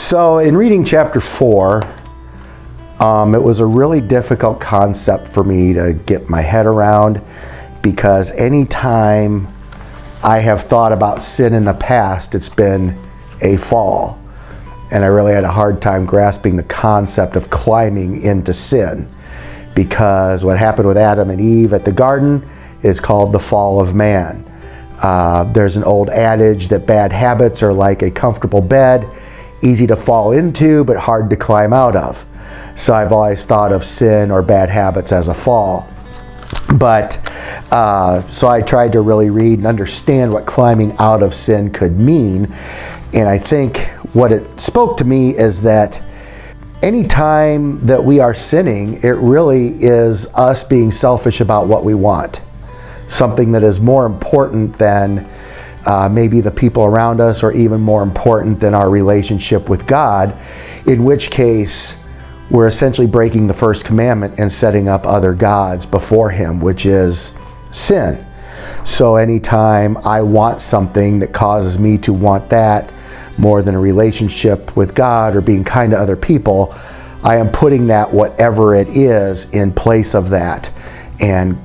So in reading chapter 4, it was a really difficult concept for me to get my head around, because anytime I have thought about sin in the past, it's been a fall. And I really had a hard time grasping the concept of climbing into sin, because what happened with Adam and Eve at the garden is called the fall of man. There's an old adage that bad habits are like a comfortable bed, easy to fall into but hard to climb out of. So I've always thought of sin or bad habits as a fall. But so I tried to really read and understand what climbing out of sin could mean. And I think what it spoke to me is that any time that we are sinning, it really is us being selfish about what we want. Something that is more important than maybe the people around us, or even more important than our relationship with God, in which case we're essentially breaking the first commandment and setting up other gods before Him, which is sin. So anytime I want something that causes me to want that more than a relationship with God or being kind to other people, I am putting that, whatever it is, in place of that, and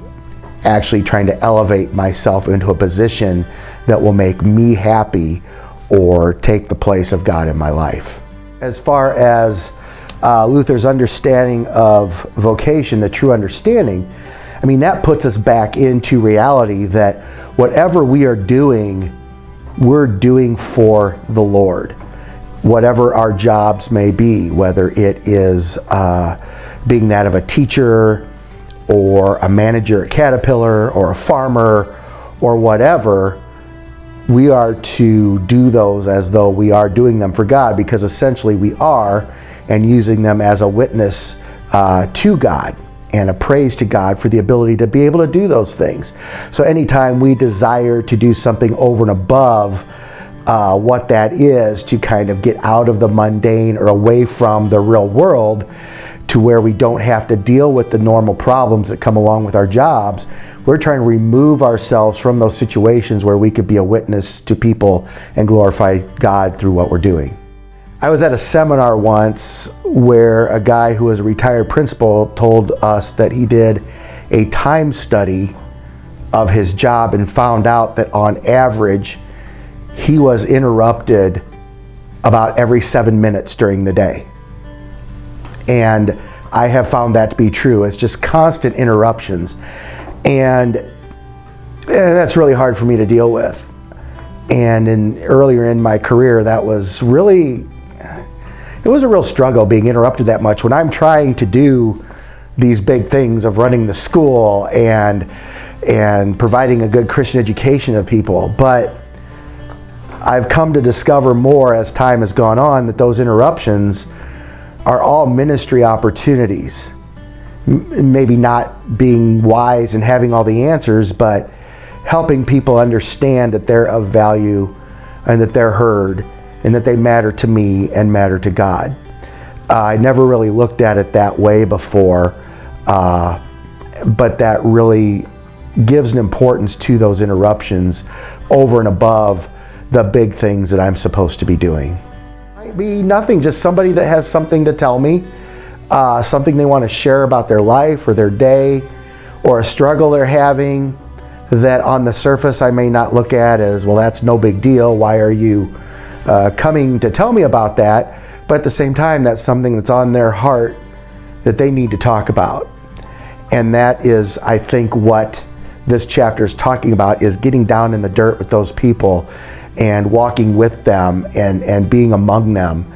actually trying to elevate myself into a position that will make me happy or take the place of God in my life. As far as Luther's understanding of vocation, the true understanding, I mean, that puts us back into reality that whatever we are doing, we're doing for the Lord. Whatever our jobs may be, whether it is being that of a teacher or a manager at Caterpillar or a farmer or whatever, we are to do those as though we are doing them for God, because essentially we are, and using them as a witness to God and a praise to God for the ability to be able to do those things. So anytime we desire to do something over and above what that is, to kind of get out of the mundane or away from the real world to where we don't have to deal with the normal problems that come along with our jobs, we're trying to remove ourselves from those situations where we could be a witness to people and glorify God through what we're doing. I was at a seminar once where a guy who was a retired principal told us that he did a time study of his job and found out that on average he was interrupted about every 7 minutes during the day. And I have found that to be true. It's just constant interruptions. And that's really hard for me to deal with. And earlier in my career, that was really, it was a real struggle being interrupted that much when I'm trying to do these big things of running the school and providing a good Christian education to people. But I've come to discover more as time has gone on that those interruptions are all ministry opportunities. Maybe not being wise and having all the answers, but helping people understand that they're of value and that they're heard and that they matter to me and matter to God. I never really looked at it that way before, but that really gives an importance to those interruptions over and above the big things that I'm supposed to be doing. Might be nothing, just somebody that has something to tell me, something they want to share about their life or their day, or a struggle they're having that on the surface I may not look at as, well, that's no big deal, why are you coming to tell me about that? But at the same time, that's something that's on their heart that they need to talk about. And that is, I think, what this chapter is talking about, is getting down in the dirt with those people and walking with them and being among them